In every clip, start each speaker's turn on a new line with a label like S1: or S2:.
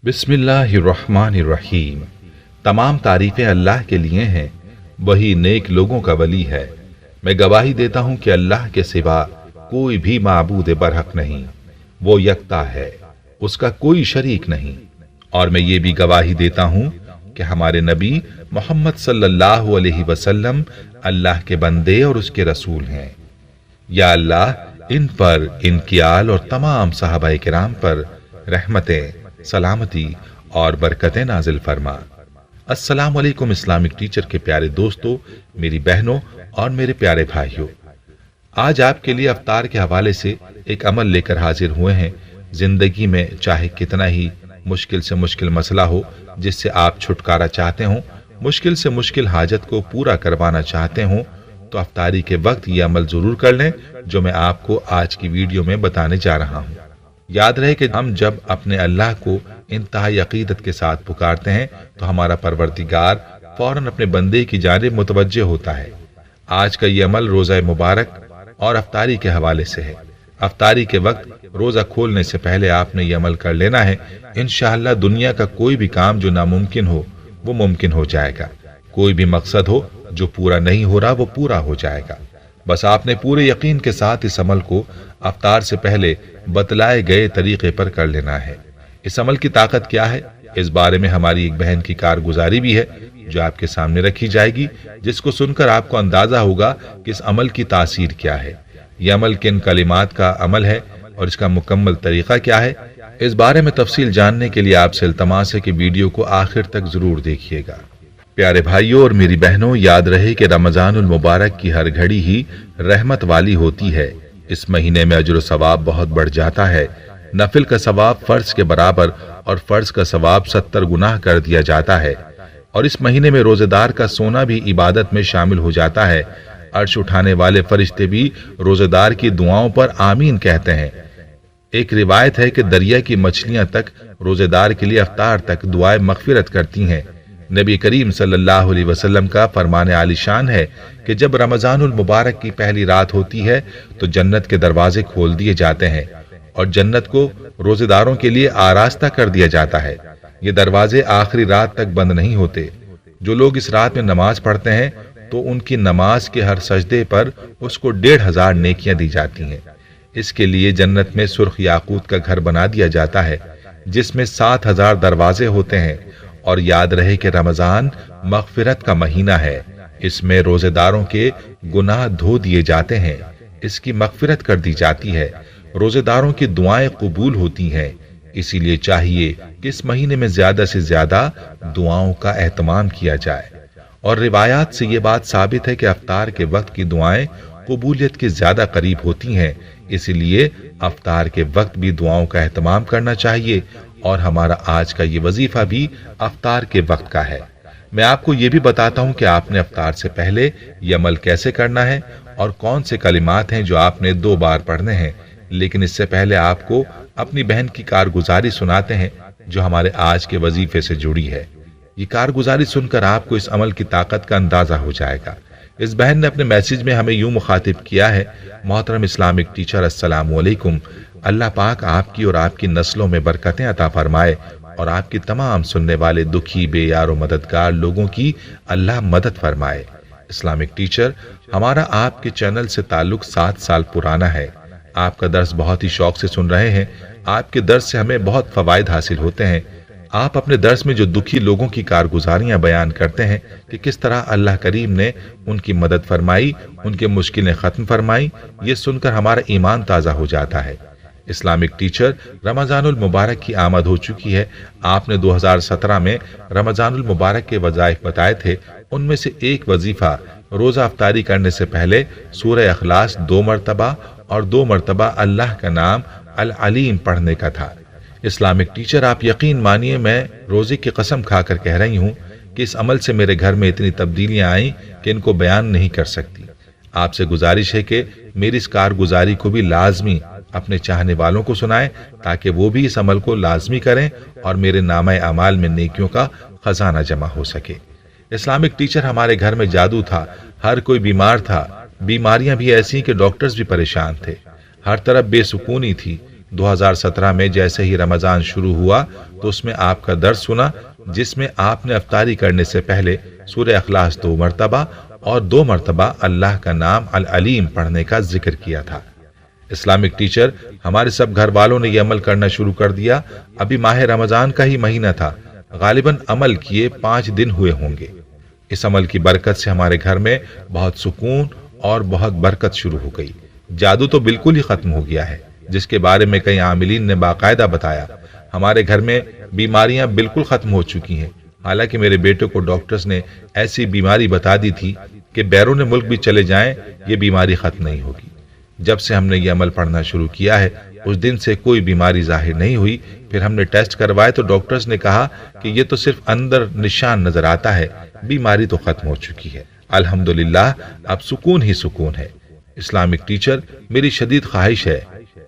S1: बिस्मिल्लाहिर्रहमानिर्रहीम। तमाम तारीफें अल्लाह के लिए हैं, वही नेक लोगों का वली है। मैं गवाही देता हूँ कि अल्लाह के सिवा कोई भी माबूद बरहक नहीं, वो यकता है, उसका कोई शरीक नहीं। और मैं ये भी गवाही देता हूँ कि हमारे नबी मोहम्मद सल्लल्लाहु अलैहि वसल्लम अल्लाह के बंदे और उसके रसूल हैं। या अल्लाह इन पर, इनकी आल और तमाम सहाबाए किराम पर रहमतें, सलामती और बरकतें नाजिल फरमा। अस्सलाम वालेकुम इस्लामिक टीचर के प्यारे दोस्तों, मेरी बहनों और मेरे प्यारे भाइयों, आज आपके लिए अफ्तार के हवाले से एक अमल लेकर हाजिर हुए हैं। जिंदगी में चाहे कितना ही मुश्किल से मुश्किल मसला हो, जिससे आप छुटकारा चाहते हो, मुश्किल से मुश्किल हाजत को पूरा करवाना चाहते हो, तो अफ्तारी के वक्त ये अमल जरूर कर लें जो मैं आपको आज की वीडियो में बताने जा रहा हूँ। याद रहे कि हम जब अपने अल्लाह को इंतहाई अकीदत के साथ पुकारते हैं तो हमारा परवरदिगार फौरन अपने बंदे की जानिब मुतवज्जे होता है। आज का ये अमल रोज़ा मुबारक और अफ्तारी के हवाले से है। अफ्तारी के वक्त रोज़ा खोलने से पहले आपने ये अमल कर लेना है। इंशाअल्लाह दुनिया का कोई भी काम जो नामुमकिन हो वो मुमकिन हो जाएगा, कोई भी मकसद हो जो पूरा नहीं हो रहा वो पूरा हो जाएगा। बस आपने पूरे यकीन के साथ इस अमल को अफ्तार से पहले बतलाए गए तरीके पर कर लेना है। इस अमल की ताकत क्या है, इस बारे में हमारी एक बहन की कारगुजारी भी है जो आपके सामने रखी जाएगी, जिसको सुनकर आपको अंदाजा होगा कि इस अमल की तासीर क्या है, यह अमल किन कलिमात का अमल है और इसका मुकम्मल तरीका क्या है। इस बारे में तफसील जानने के लिए आपसे इल्तमास है कि वीडियो को आखिर तक जरूर देखिएगा। प्यारे भाइयों और मेरी बहनों, याद रहे कि रमजानुल मुबारक की हर घड़ी ही रहमत वाली होती है। इस महीने में अजर सवाब बहुत बढ़ जाता है। नफिल का सवाब फर्ज के बराबर और फर्ज का सवाब 70 गुना कर दिया जाता है। और इस महीने में रोजेदार का सोना भी इबादत में शामिल हो जाता है। अर्श उठाने वाले फरिश्ते भी रोजेदार की दुआओं पर आमीन कहते हैं। एक रिवायत है कि दरिया की मछलियां तक रोजेदार के लिए अफ्तार तक दुआए मगफिरत करती हैं। नबी करीम सल्लल्लाहु अलैहि वसल्लम का फरमाने आलिशान है कि जब रमजानुल मुबारक की पहली रात होती है तो जन्नत के दरवाजे खोल दिए जाते हैं और जन्नत को रोजेदारों के लिए आरास्ता कर दिया जाता है। ये दरवाजे आखिरी रात तक बंद नहीं होते। जो लोग इस रात में नमाज पढ़ते हैं तो उनकी नमाज के हर सजदे पर उसको 1500 नेकियां दी जाती हैं। इसके लिए जन्नत में सुर्ख याकूत का घर बना दिया जाता है जिसमें 7000 दरवाजे होते हैं। और याद रहे कि रमजान मगफिरत का महीना है। इसमें रोजेदारों के गुनाह धो दिए जाते हैं, इसकी मगफिरत कर दी जाती है, रोजेदारों की दुआएं कबूल होती हैं। इसीलिए चाहिए कि इस महीने में ज्यादा से ज्यादा दुआओं का एहतमाम किया जाए। और रिवायात से ये बात साबित है कि अफ्तार के वक्त की दुआएं कबूलियत के ज्यादा करीब होती हैं। इसीलिए अफ्तार के वक्त भी दुआओं का एहतमाम करना चाहिए। और हमारा आज का ये वजीफा भी अफ्तार के वक्त का है। मैं आपको ये भी बताता हूँ कि आपने अफ्तार से पहले ये अमल कैसे करना है और कौन से कलिमात हैं जो आपने 2 बार पढ़ने हैं। लेकिन इससे पहले आपको अपनी बहन की कारगुजारी सुनाते हैं जो हमारे आज के वजीफे से जुड़ी है। ये कारगुजारी सुनकर आपको इस अमल की ताकत का अंदाजा हो जाएगा। इस बहन ने अपने मैसेज में हमें यूं मुखातिब किया है, मोहतरम इस्लामिक टीचर, अस्सलाम वालेकुम। अल्लाह पाक आपकी और आपकी नस्लों में बरकतें अता फरमाए और आपकी तमाम सुनने वाले दुखी, बेयार और मददगार लोगों की अल्लाह मदद फरमाए। इस्लामिक टीचर, हमारा आपके चैनल से ताल्लुक 7 साल पुराना है। आपका दर्स बहुत ही शौक से सुन रहे हैं। आपके दर्स से हमें बहुत फवायद हासिल होते हैं। आप अपने दर्स में जो दुखी लोगों की कारगुजारियां बयान करते हैं कि किस तरह अल्लाह करीम ने उनकी मदद फरमाई, उनके मुश्किलें खत्म फरमाई, ये सुनकर हमारा ईमान ताज़ा हो जाता है। इस्लामिक टीचर, रमजानुल मुबारक की आमद हो चुकी है। आपने 2017 में रमजानुल मुबारक के वज़ाइफ बताए थे। उनमें से एक वजीफा रोज़ा अफ्तारी करने से पहले सूरह अखलास 2 मरतबा और 2 मरतबा अल्लाह का नाम अल अलीम पढ़ने का था। इस्लामिक टीचर, आप यकीन मानिए, मैं रोज़े की कसम खाकर कह रही हूँ कि इस अमल से मेरे घर में इतनी तब्दीलियाँ आईं कि इनको बयान नहीं कर सकती। आपसे गुजारिश है कि मेरी इस कारगुजारी को भी लाजमी अपने चाहने वालों को सुनाएं ताकि वो भी इस अमल को लाजमी करें और मेरे नामे अमाल में नेकियों का खजाना जमा हो सके। इस्लामिक टीचर, हमारे घर में जादू था, हर कोई बीमार था, बीमारियां भी ऐसी कि डॉक्टर्स भी परेशान थे, हर तरफ बेसुकूनी थी। 2017 में जैसे ही रमजान शुरू हुआ तो उसमें आपका दर्स सुना, जिसमें आपने अफ्तारी करने से पहले सूरह इखलास 2 मरतबा और 2 मरतबा अल्लाह का नाम अल अलीम पढ़ने का जिक्र किया था। इस्लामिक टीचर, हमारे सब घर वालों ने यह अमल करना शुरू कर दिया। अभी माह रमजान का ही महीना था, गालिबन अमल किए 5 दिन हुए होंगे। इस अमल की बरकत से हमारे घर में बहुत सुकून और बहुत बरकत शुरू हो गई। जादू तो बिल्कुल ही खत्म हो गया है, जिसके बारे में कई आमिलीन ने बाकायदा बताया। हमारे घर में बीमारियां बिल्कुल खत्म हो चुकी हैं। हालांकि मेरे बेटे को डॉक्टर्स ने ऐसी बीमारी बता दी थी कि बैरून मुल्क भी चले जाएं, ये बीमारी खत्म नहीं होगी। जब से हमने ये अमल पढ़ना शुरू किया है, उस दिन से कोई बीमारी जाहिर नहीं हुई। फिर हमने टेस्ट करवाए तो डॉक्टर्स ने कहा कि ये तो सिर्फ अंदर निशान नजर आता है, बीमारी तो खत्म हो चुकी है। अल्हम्दुलिल्लाह, अब सुकून ही सुकून है। इस्लामिक टीचर, मेरी शदीद ख्वाहिश है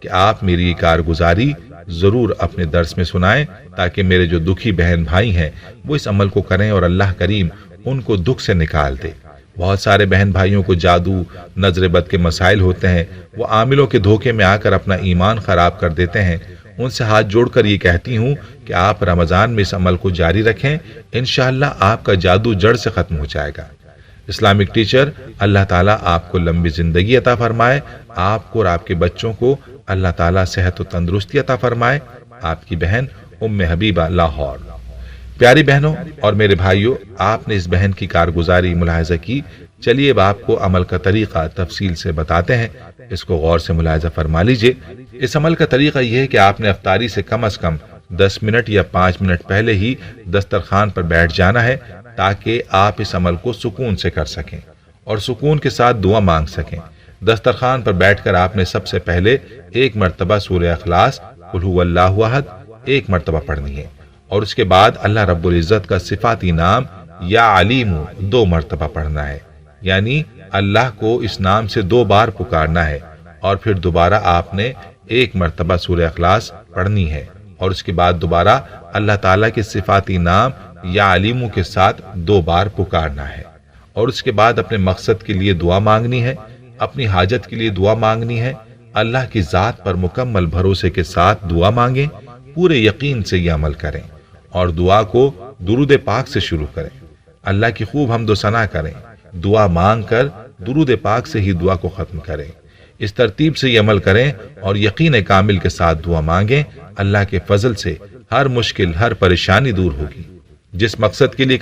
S1: कि आप मेरी ये कारगुजारी जरूर अपने दर्स में सुनाएं, ताकि मेरे जो दुखी बहन भाई हैं वो इस अमल को करें और अल्लाह करीम उनको दुख से निकाल दे। बहुत सारे बहन भाइयों को जादू, नजर बद के मसाइल होते हैं, वो आमिलों के धोखे में आकर अपना ईमान खराब कर देते हैं। उनसे हाथ जोड़कर ये कहती हूँ कि आप रमजान में इस अमल को जारी रखें, इंशाअल्लाह आपका जादू जड़ से खत्म हो जाएगा। इस्लामिक टीचर, अल्लाह ताला आपको लंबी जिंदगी अता फरमाए, आपको और आपके बच्चों को अल्लाह ताला सेहत और तंदुरुस्ती अता फरमाए। आपकी बहन उम्मे हबीबा, लाहौर। प्यारी बहनों और मेरे भाइयों, आपने इस बहन की कारगुजारी मुलाहिजा की। चलिए अब आपको अमल का तरीका तफसील से बताते हैं, इसको गौर से मुलाहिजा फरमा लीजिए। इस अमल का तरीका यह है कि आपने अफ्तारी से कम 10 मिनट या 5 मिनट पहले ही दस्तरखान पर बैठ जाना है, ताकि आप इस अमल को सुकून से कर सकें और सुकून के साथ दुआ मांग सकें। दस्तरखान पर बैठकर आपने सबसे पहले 1 मरतबा सूरह इखलास, कुल हुवल्लाहु अहद 1 मरतबा पढ़नी है, और उसके बाद अल्लाह रब्बुल इज्जत का सिफाती नाम या अलीमु 2 मरतबा पढ़ना है। यानी अल्लाह को इस नाम से 2 बार पुकारना है, और फिर दोबारा आपने 1 मरतबा सूरह इखलास पढ़नी है, और उसके बाद दोबारा अल्लाह ताला के सिफाती नाम या अलीमु के साथ 2 बार पुकारना है, और उसके बाद अपने मकसद के लिए दुआ मांगनी है, अपनी हाजत के लिए दुआ मांगनी है। अल्लाह की जात पर मुकम्मल भरोसे के साथ दुआ मांगें, पूरे यकीन से यह अमल करें, और दुआ को दुरूद पाक से शुरू करें। अल्लाह की खूब हम्दो सना करें, दुआ मांग कर दुरूद पाक से ही दुआ को खत्म करें। इस तरतीब से ये अमल करें और यकीन कामिल के साथ दुआ मांगें। अल्लाह के फजल से हर मुश्किल, हर परेशानी दूर होगी। जिस मकसद के लिए